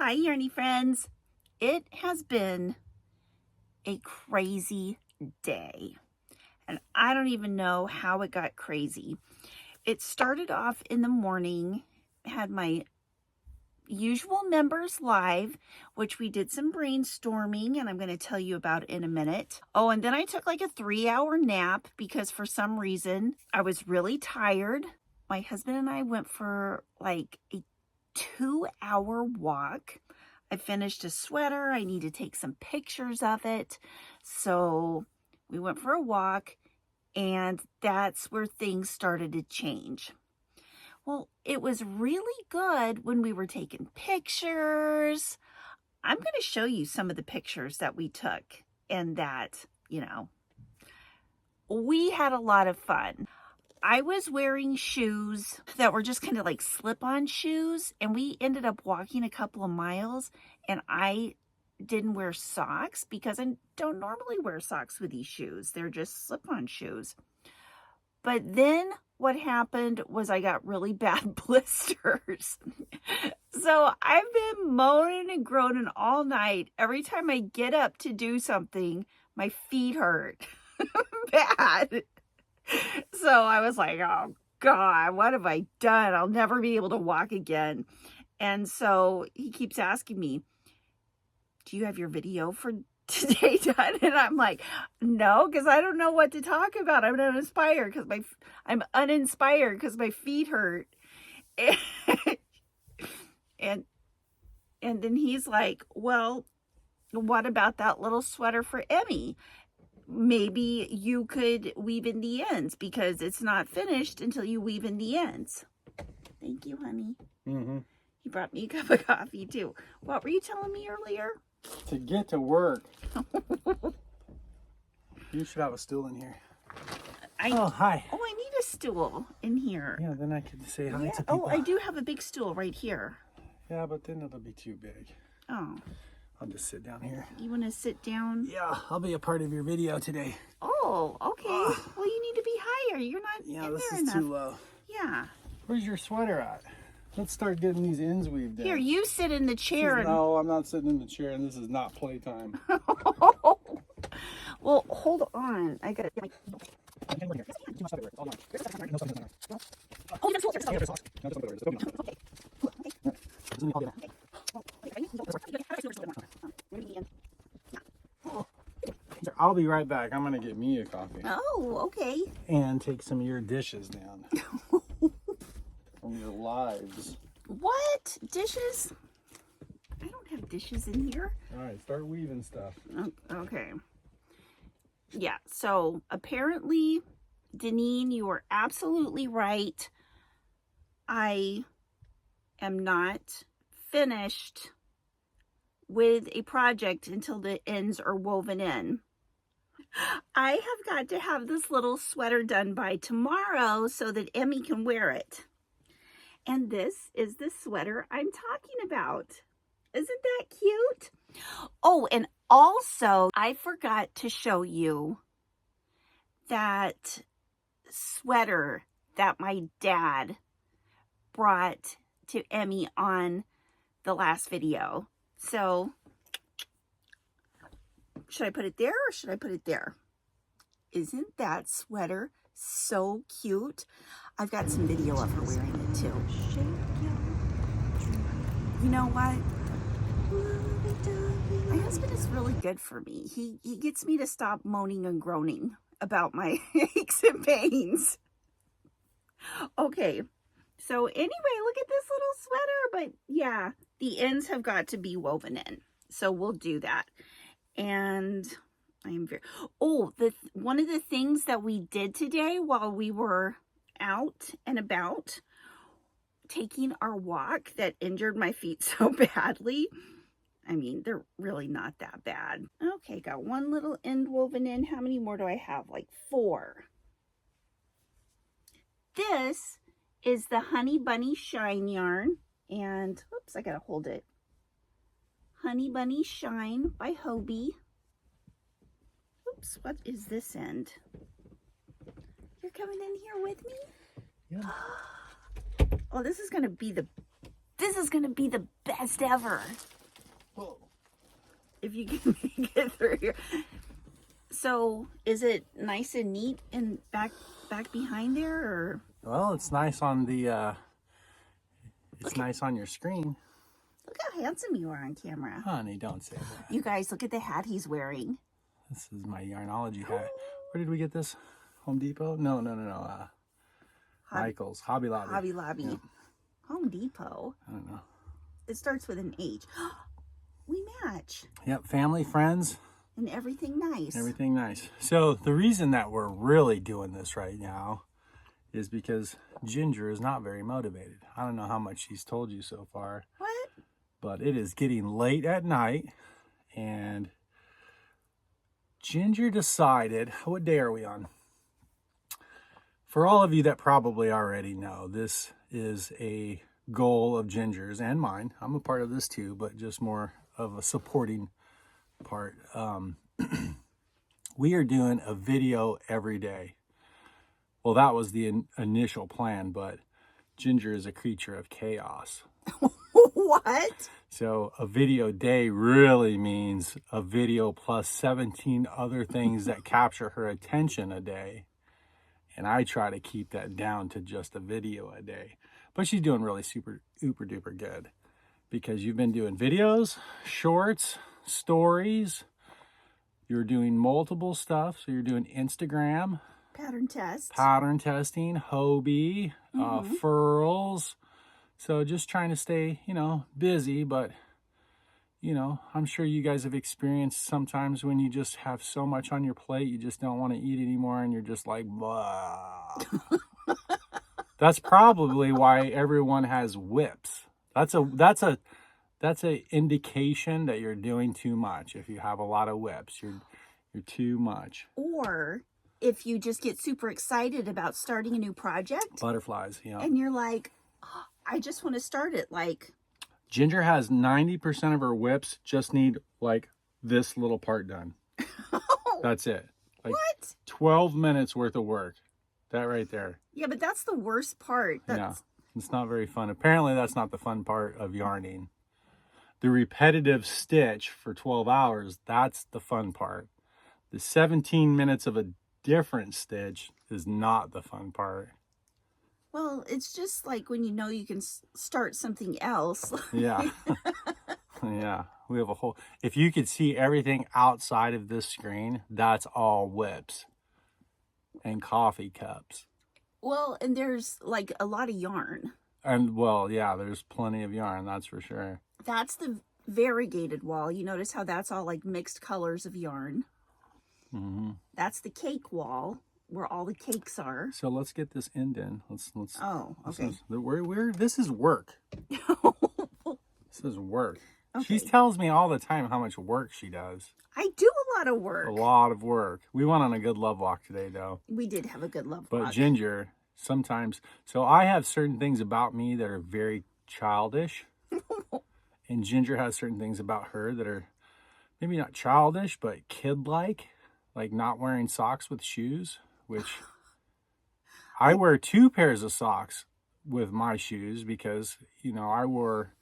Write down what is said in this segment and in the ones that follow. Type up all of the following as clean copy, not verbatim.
Hi, Yarny friends. It has been a crazy day, and I don't even know how it got crazy. It started off in the morning, had my usual members live, which we did some brainstorming, and I'm going to tell you about in a minute. Oh, and then I took like a 3-hour nap because for some reason I was really tired. My husband and I went for like a 2-hour walk. I finished a sweater. I need to take some pictures of it. So we went for a walk, and that's where things started to change. Well, it was really good when we were taking pictures. I'm going to show you some of the pictures that we took, and that, we had a lot of fun. I was wearing shoes that were just kind of like slip-on shoes, and we ended up walking a couple of miles, and I didn't wear socks because I don't normally wear socks with these shoes. They're just slip-on shoes. But then what happened was I got really bad blisters. So I've been moaning and groaning all night. Every time I get up to do something, my feet hurt bad. So I was like, oh God, what have I done? I'll never be able to walk again. And so he keeps asking me, do you have your video for today done? And I'm like, no, because I don't know what to talk about. I'm uninspired because my feet hurt. And then he's like, well, what about that little sweater for Emmy? Maybe you could weave in the ends because it's not finished until you weave in the ends. Thank you, honey. Mm-hmm. He brought me a cup of coffee too. What were you telling me earlier? To get to work. You should have a stool in here. Oh, hi. Oh, I need a stool in here. Yeah, then I could say hi to people. Oh, I do have a big stool right here. Yeah, but then it'll be too big. Oh. I'll just sit down here. You want to sit down? Yeah, I'll be a part of your video today. Oh, okay. Well, you need to be higher. You're not in there enough. Yeah, this is too low. Yeah. Where's your sweater at? Let's start getting these ends weaved in. Here, you sit in the chair. No, I'm not sitting in the chair, and this is not playtime. Well, hold on. I got to get my... I'll be right back. I'm going to get me a coffee. Oh, okay. And take some of your dishes down. From your lives. What? Dishes? I don't have dishes in here. All right, start weaving stuff. Okay. Yeah, so apparently, Deneen, you are absolutely right. I am not finished with a project until the ends are woven in. I have got to have this little sweater done by tomorrow so that Emmy can wear it. And this is the sweater I'm talking about. Isn't that cute? Oh, and also, I forgot to show you that sweater that my dad brought to Emmy on the last video. So, should I put it there or should I put it there? Isn't that sweater so cute? I've got some video of her wearing it too. You know what? My husband is really good for me. He gets me to stop moaning and groaning about my aches and pains. Okay, so anyway, look at this little sweater. But yeah, the ends have got to be woven in. So we'll do that. And I am very... Oh, one of the things that we did today while we were out and about, taking our walk that injured my feet so badly. I mean, they're really not that bad. Okay, got one little end woven in. How many more do I have? Like 4. This is the Honey Bunny Shine yarn. And, oops, I gotta hold it. Honey Bunny Shine by Hobie. Oops, what is this end? You're coming in here with me? Yeah. Oh, this is gonna be the best ever. if you can make it through here. So is it nice and neat and back behind there, or? Well, it's nice on the it's nice on your screen. Look how handsome you are on camera. Honey, don't say that. You guys, look at the hat he's wearing. This is my Yarnology hat. Where did we get this? Home Depot? No. Michael's. Hobby Lobby. Hobby Lobby. Yeah. Home Depot. I don't know. It starts with an H. We match. Yep, family, friends. And everything nice. Everything nice. So the reason that we're really doing this right now is because Ginger is not very motivated. I don't know how much she's told you so far. What? But it is getting late at night, and Ginger decided, what day are we on? For all of you that probably already know, this is a goal of Ginger's and mine. I'm a part of this too, but just more of a supporting part. We are doing a video every day. Well, that was the initial plan, but Ginger is a creature of chaos. What? So a video day really means a video plus 17 other things that capture her attention a day. And I try to keep that down to just a video a day. But she's doing really super duper good, because you've been doing videos, shorts, stories. You're doing multiple stuff. So you're doing Instagram, Pattern test. pattern testing, Hobie, furls. So just trying to stay, busy, but, I'm sure you guys have experienced sometimes when you just have so much on your plate, you just don't want to eat anymore, and you're just like, blah. That's probably why everyone has whips. That's a indication that you're doing too much. If you have a lot of whips, you're too much. Or if you just get super excited about starting a new project. Butterflies, yeah. And you're like, oh, I just want to start it. Like, Ginger has 90% of her whips just need like this little part done. That's it. Like what? 12 minutes worth of work. That right there. Yeah, but that's the worst part. Yeah, it's not very fun. Apparently that's not the fun part of yarning. The repetitive stitch for 12 hours, that's the fun part. The 17 minutes of a different stitch is not the fun part. Well, it's just like when you know you can start something else. Yeah. Yeah. We have a whole... If you could see everything outside of this screen, that's all whips and coffee cups. Well, and there's like a lot of yarn. And, well, yeah, there's plenty of yarn, that's for sure. That's the variegated wall. You notice how that's all like mixed colors of yarn. Mm-hmm. That's the cake wall, where all the cakes are. So let's get this end in. Let's. Oh, okay. This is work. This is work. Okay. She tells me all the time how much work she does. I do a lot of work. A lot of work. We went on a good love walk today, though. We did have a good love But walk. Ginger, sometimes... So I have certain things about me that are very childish. And Ginger has certain things about her that are maybe not childish, but kid-like. Like not wearing socks with shoes, which I wear 2 pairs of socks with my shoes because, I wore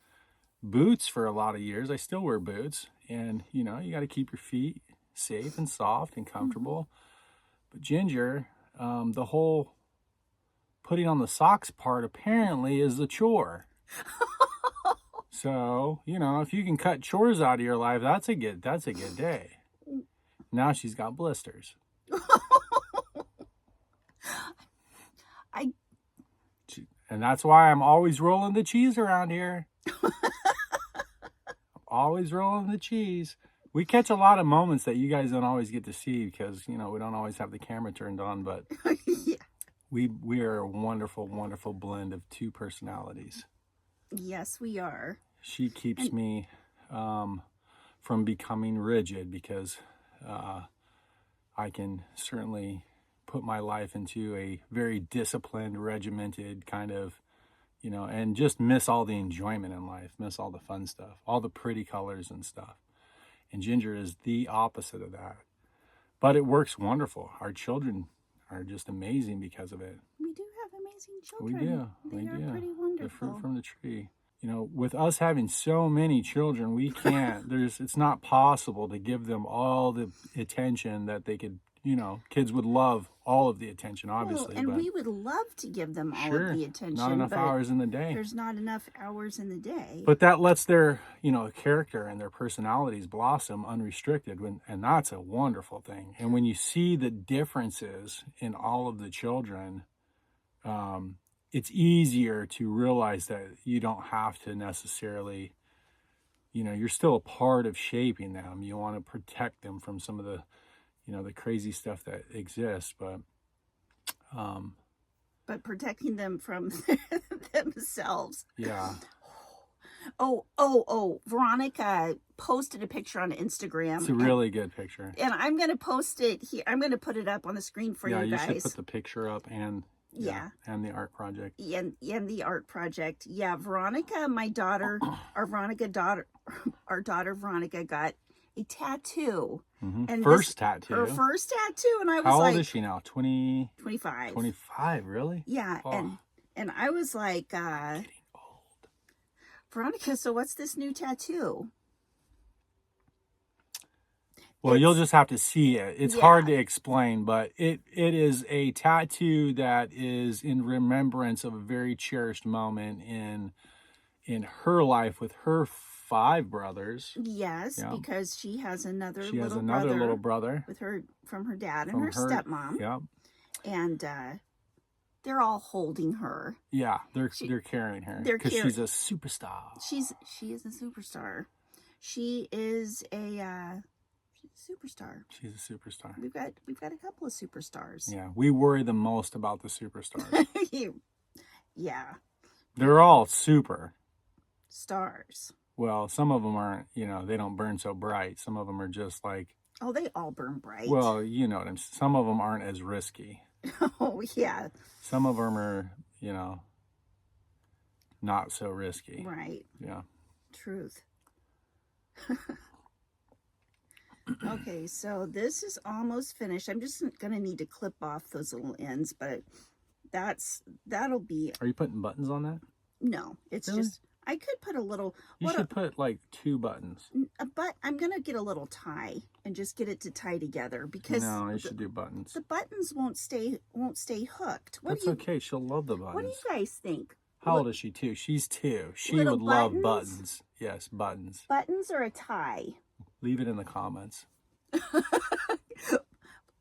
boots for a lot of years. I still wear boots, and, you got to keep your feet safe and soft and comfortable. But Ginger, the whole putting on the socks part apparently is a chore. So, if you can cut chores out of your life, that's a good day. Now she's got blisters. And that's why I'm always rolling the cheese around here. Always rolling the cheese. We catch a lot of moments that you guys don't always get to see because, we don't always have the camera turned on, but Yeah. we are a wonderful, wonderful blend of 2 personalities. Yes, we are. She keeps me from becoming rigid because I can certainly put my life into a very disciplined, regimented kind of, and just miss all the enjoyment in life, miss all the fun stuff, all the pretty colors and stuff. And Ginger is the opposite of that. But it works wonderful. Our children are just amazing because of it. We do have amazing We children. do. They are pretty The wonderful. fruit from the tree. you know, with us having so many children, we can't, it's not possible to give them all the attention that they could, you know, kids would love all of the attention, obviously. Well, and but we would love to give them all of sure, the attention. not enough but hours in the day. There's not enough hours in the day. But that lets their, you know, character and their personalities blossom unrestricted, and that's a wonderful thing. And when you see the differences in all of the children, it's easier to realize that you don't have to necessarily, you know, you're still a part of shaping them. You want to protect them from some of the, you know, the crazy stuff that exists, but protecting them from themselves. Yeah. Oh, Veronica posted a picture on Instagram. It's a really good picture. And I'm going to post it here. I'm going to put it up on the screen for you guys. Yeah, you should put the picture up and and the art project. And the art project. Yeah, Veronica, my daughter, our daughter Veronica got a tattoo. And first tattoo. Her first tattoo. And I was How old is she now? 25. 25, really? Yeah. Oh. And I was like, getting old. Veronica, so what's this new tattoo? Well, you'll just have to see it. It's hard to explain, but it is a tattoo that is in remembrance of a very cherished moment in her life with her 5 brothers. Yes, because she has another little brother with her from her dad and her stepmom. Yeah. And they're all holding her. Yeah, they're carrying her because she's a superstar. She is a superstar. She is a superstar. She's a superstar. We've got a couple of superstars. Yeah, we worry the most about the superstars. Yeah. They're all super stars. Well, some of them aren't, you know, they don't burn so bright. Some of them are just like... Oh, they all burn bright. Well, you know what I'm saying. Some of them aren't as risky. Oh, yeah. Some of them are, you know, not so risky. Right. Yeah. Truth. Okay, so this is almost finished. I'm just going to need to clip off those little ends, but that'll be... Are you putting buttons on that? No, it's really? Just... I could put a little... You should put like 2 buttons. But I'm going to get a little tie and just get it to tie together because... No, you should do buttons. The buttons won't stay hooked. That's okay. She'll love the buttons. What do you guys think? How old is she, too? She's 2. She would love buttons. Yes, buttons. Buttons or a tie? Leave it in the comments.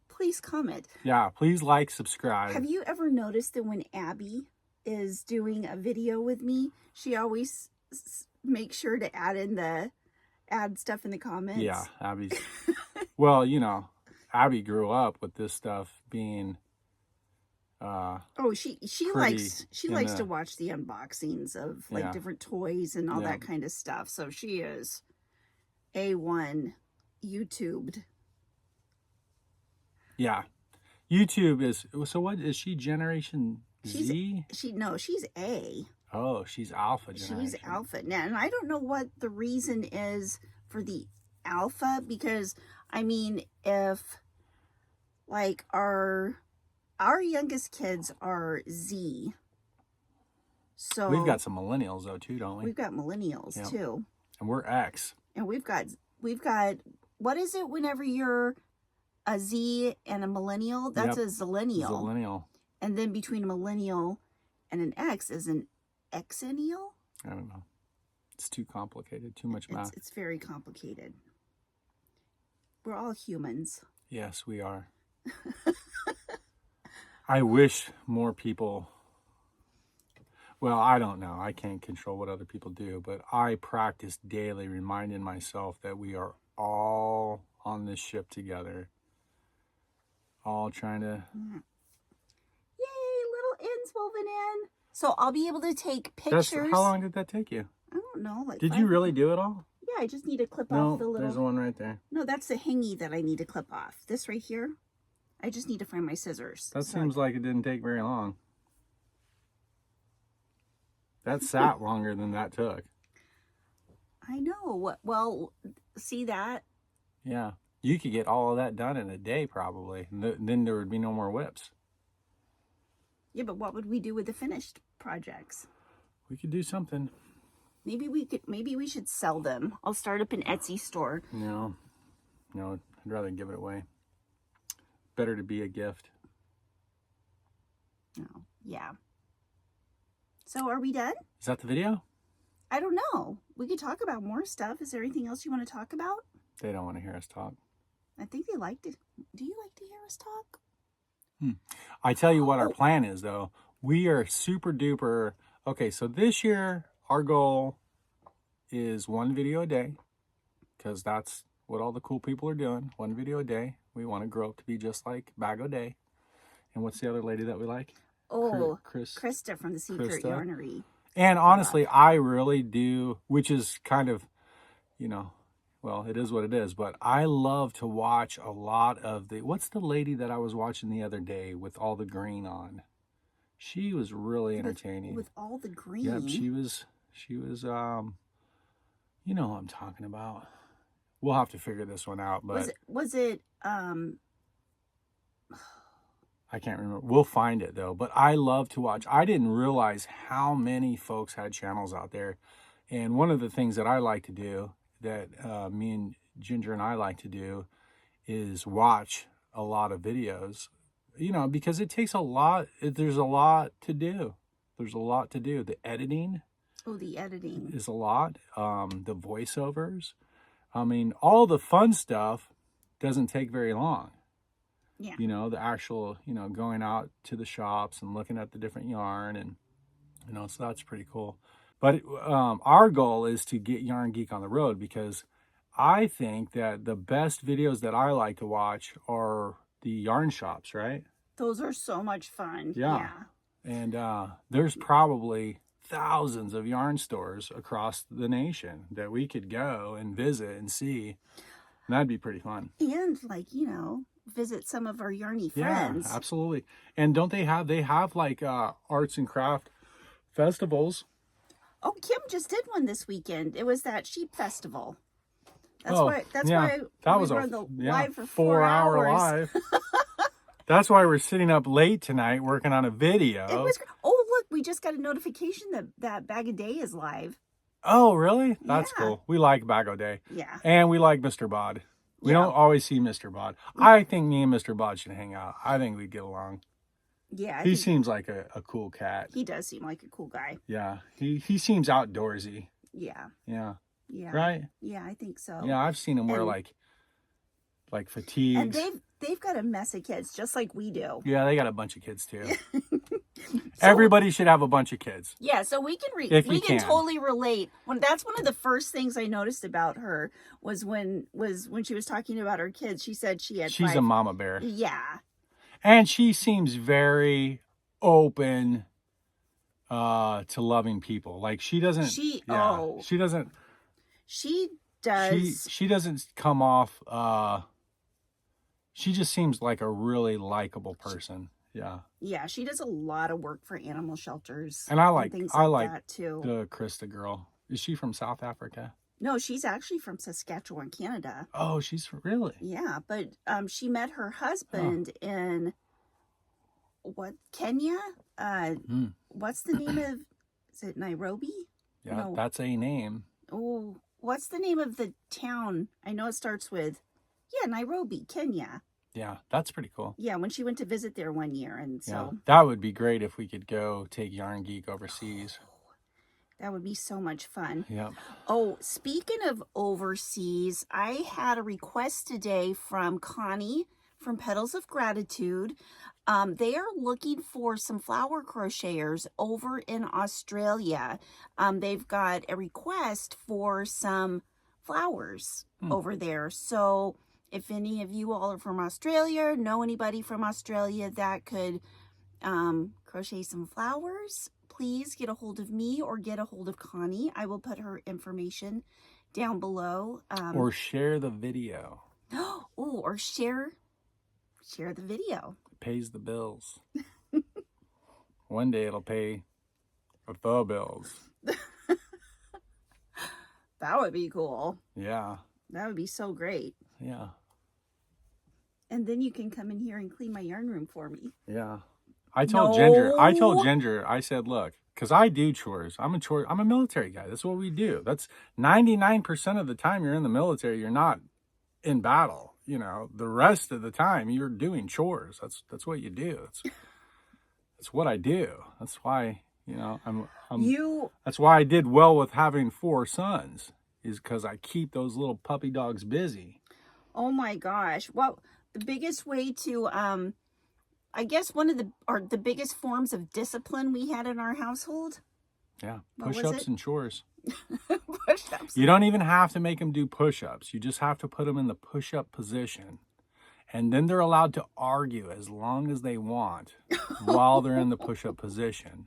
Please comment. Yeah, please like, subscribe. Have you ever noticed that when Abby is doing a video with me, she always makes sure to add stuff in the comments? Yeah, Abby's... Well, you know, Abby grew up with this stuff being... she likes to watch the unboxings of like different toys and all that kind of stuff. So she is A1 YouTubed. Yeah. YouTube is... So what is she, Generation Z? She's A. Oh, she's Alpha generation. She's Alpha. Now, and I don't know what the reason is for the Alpha, because, I mean, if, like, our youngest kids are Z. So we've got some millennials, though, too, don't we? We've got millennials, too. And we're X. And we've got, what is it whenever you're a Z and a millennial? That's a zillennial. Zillennial. And then between a millennial and an X is an exennial? I don't know. It's too complicated. Too much math. It's very complicated. We're all humans. Yes, we are. I wish more people... Well, I don't know. I can't control what other people do, but I practice daily reminding myself that we are all on this ship together. All trying to... Yay, little ends woven in. So I'll be able to take pictures. How long did that take you? I don't know. Like did you really do it all? Yeah, I just need to clip off the little... there's one right there. No, that's the hingy that I need to clip off. This right here. I just need to find my scissors. That seems like it didn't take very long. That sat longer than that took. I know. Well, see that? Yeah. You could get all of that done in a day, probably. Then there would be no more whips. Yeah, but what would we do with the finished projects? We could do something. Maybe we should sell them. I'll start up an Etsy store. No, I'd rather give it away. Better to be a gift. Oh, yeah. So are we done? Is that the video? I don't know. We could talk about more stuff. Is there anything else you want to talk about? They don't want to hear us talk. I think they liked it. Do you like to hear us talk? I tell you what our plan is, though. We are super duper. Okay, so this year, our goal is 1 video a day, because that's what all the cool people are doing. 1 video a day. We want to grow up to be just like Bag O' Day. And what's the other lady that we like? Oh, Krista from the Secret Yarnery. And honestly, I really do, which is kind of, well, it is what it is, but I love to watch a lot of what's the lady that I was watching the other day with all the green on? She was really entertaining. With all the green? Yep, she was, you know what I'm talking about. We'll have to figure this one out, but. Was it, I can't remember. We'll find it though. But I love to watch. I didn't realize how many folks had channels out there. And one of the things that I like to do, that me and Ginger and I like to do, is watch a lot of videos. Because it takes a lot. There's a lot to do. There's a lot to do. The editing. Oh, the editing. Is a lot. The voiceovers. I mean, all the fun stuff doesn't take very long. Yeah. The actual, going out to the shops and looking at the different yarn, and, so that's pretty cool. But our goal is to get Yarn Geek on the road, because I think that the best videos that I like to watch are the yarn shops, right? Those are so much fun. Yeah. And there's probably thousands of yarn stores across the nation that we could go and visit and see. And that'd be pretty fun. And visit some of our yarny friends. Yeah, absolutely. And don't they have like arts and craft festivals? Oh, Kim just did one this weekend. It was that sheep festival. That's why that was were on the live for 4 hour live. That's why we're sitting up late tonight working on a video. It was. Oh, look, we just got a notification that Bag O' Day is live. Oh, really? That's cool. We like Bag O' Day. Yeah. And we like Mr. Bod. We don't always see Mr. Bod. I think me and Mr. Bod should hang out. I think we'd get along. Yeah. He seems like a cool cat. He does seem like a cool guy. Yeah. He seems outdoorsy. Yeah. Yeah. Yeah. Right? Yeah, I think so. Yeah, I've seen him wear like fatigues. And they've got a mess of kids, just like we do. Yeah, they got a bunch of kids too. Everybody should have a bunch of kids. Yeah, so we can we can totally relate. That's one of the first things I noticed about her was when she was talking about her kids. She said she's a mama bear. Yeah. And she seems very open to loving people. Like she doesn't She doesn't come off she just seems like a really likable person. Yeah. Yeah, she does a lot of work for animal shelters. And I like that too. The Krista girl. Is she from South Africa? No, she's actually from Saskatchewan, Canada. Oh, she's really? Yeah, but she met her husband in Kenya? What's the name of? Is it Nairobi? Yeah, no. That's a name. Oh, what's the name of the town? I know it starts with Nairobi, Kenya. Yeah, that's pretty cool. Yeah, when she went to visit there one year, and so that would be great if we could go take Yarn Geek overseas. That would be so much fun. Yep. Oh, speaking of overseas, I had a request today from Connie from Petals of Gratitude. They are looking for some flower crocheters over in Australia. They've got a request for some flowers over there. So if any of you all are from Australia, know anybody from Australia that could crochet some flowers, please get a hold of me or get a hold of Connie. I will put her information down below. Or share the video. Oh, or share the video. It pays the bills. One day it'll pay the bills. That would be cool. Yeah. That would be so great. Yeah. And then you can come in here and clean my yarn room for me. Yeah. I told Ginger, I said, look, because I do chores. I'm a military guy. That's what we do. That's 99% of the time you're in the military, you're not in battle. You know, the rest of the time you're doing chores. That's what you do. That's what I do. That's why, you know, that's why I did well with having 4 sons, is because I keep those little puppy dogs busy. Oh my gosh. Well, the biggest way to, I guess one of the biggest forms of discipline we had in our household. Yeah. Push-ups and chores. Push-ups. You don't even have to make them do push-ups. You just have to put them in the push-up position. And then they're allowed to argue as long as they want while they're in the push-up position,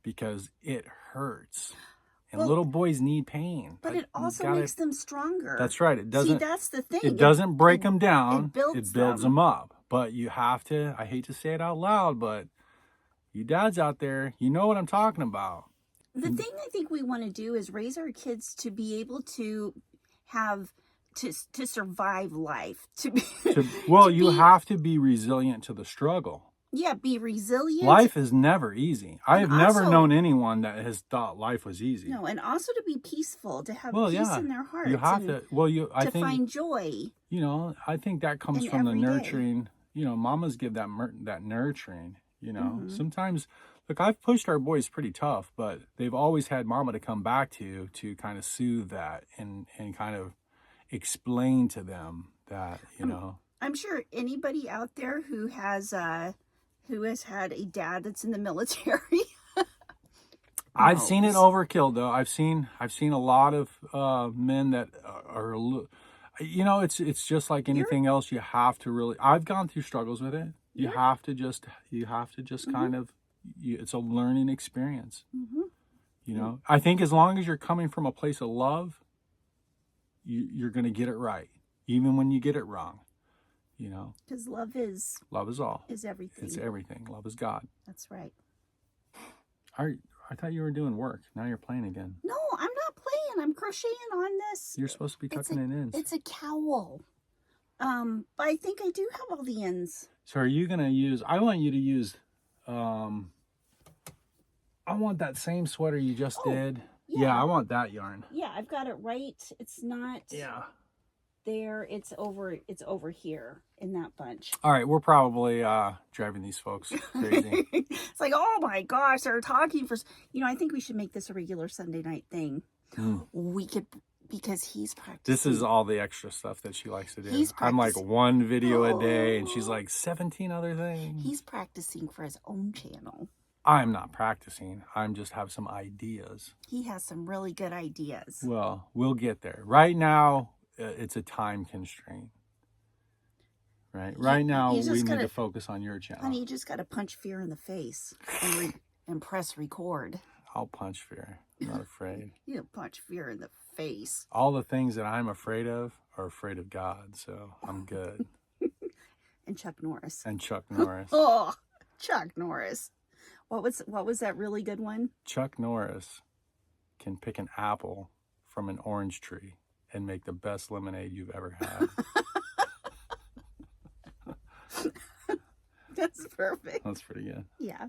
because it hurts. And little boys need pain. But it also makes them stronger. That's right. It doesn't. See, that's the thing. It doesn't break them down. It builds them up. But you have to, I hate to say it out loud, but you dads out there, you know what I'm talking about. The thing I think we want to do is raise our kids to be able to have, to survive life. You have to be resilient to the struggle. Yeah, be resilient. Life is never easy. I have never known anyone that has thought life was easy. No, and also to be peaceful, to have peace in their hearts. You have to. I think find joy. You know, I think that comes from the nurturing. You know, mamas give that nurturing. You know, sometimes, look, I've pushed our boys pretty tough, but they've always had mama to come back to kind of soothe that and kind of explain to them that, you know. I'm sure anybody out there who has had a dad that's in the military. I've seen it overkill, though. I've seen a lot of men that are, you know, it's just like anything else. You have to really. I've gone through struggles with it. You have to just kind of. It's a learning experience. You know, I think as long as you're coming from a place of love, you're going to get it right, even when you get it wrong. You know, because love is all. Is everything. It's everything. Love is God. That's right. I thought you were doing work. Now you're playing again. No, I'm not playing. I'm crocheting on this. You're supposed to be tucking it in. It's a cowl. But I think I do have all the ends. So are you gonna use? I want you to use. I want that same sweater you just did. Yeah, I want that yarn. Yeah, I've got it right. It's not. Yeah. There, it's over here in that bunch. All right, we're probably driving these folks crazy. It's like, oh my gosh, they're talking for, you know, I think we should make this a regular Sunday night thing. We could, because he's practicing. This is all the extra stuff that she likes to do. I'm like 1 video a day, and she's like 17 other things. He's practicing for his own channel. I'm not practicing. I'm just have some ideas. He has some really good ideas. Well, we'll get there. Right now, it's a time constraint. Right now, we need to focus on your channel. Honey, you just got to punch fear in the face and press record. I'll punch fear. I'm not afraid. You punch fear in the face. All the things that I'm afraid of are afraid of God, so I'm good. And Chuck Norris. Oh, Chuck Norris. What was that really good one? Chuck Norris can pick an apple from an orange tree and make the best lemonade you've ever had. That's perfect. That's pretty good. Yeah.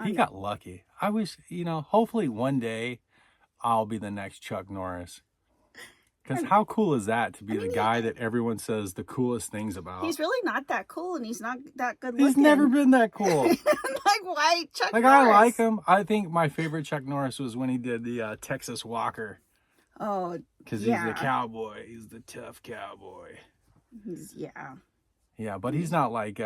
He got lucky. I wish, you know, hopefully one day I'll be the next Chuck Norris. Because how cool is that to be the guy that everyone says the coolest things about? He's really not that cool, and he's not that good looking. He's never been that cool. Like, why Chuck Norris? I like him. I think my favorite Chuck Norris was when he did the Texas Walker. Oh, because he's the cowboy. He's the tough cowboy. Yeah, but he's not like,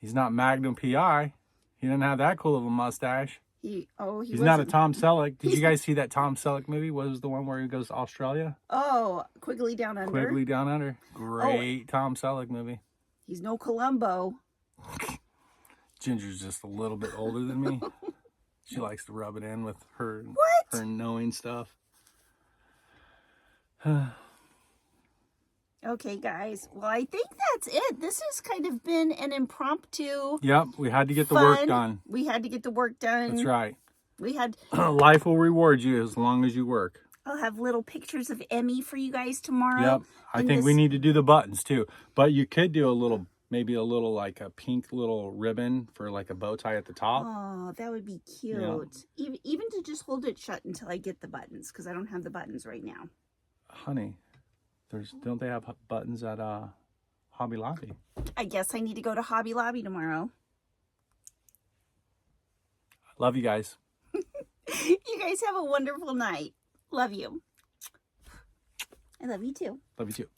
he's not Magnum P.I. He doesn't have that cool of a mustache. He's not a Tom Selleck. Did you guys see that Tom Selleck movie? What was the one where he goes to Australia? Oh, Quigley Down Under. Great Tom Selleck movie. He's no Columbo. Ginger's just a little bit older than me. She likes to rub it in with her knowing stuff. Okay, guys. Well, I think that's it. This has kind of been an impromptu. Yep, we had to get the work done. We had to get the work done. That's right. We had. Life will reward you as long as you work. I'll have little pictures of Emmy for you guys tomorrow. Yep. I think we need to do the buttons too. But you could do a little maybe a little like a pink little ribbon for like a bow tie at the top. Oh, that would be cute. Yeah. Even to just hold it shut until I get the buttons, because I don't have the buttons right now. Honey, don't they have buttons at Hobby Lobby? I guess I need to go to Hobby Lobby tomorrow. Love you guys. You guys have a wonderful night. Love you. I love you too. Love you too.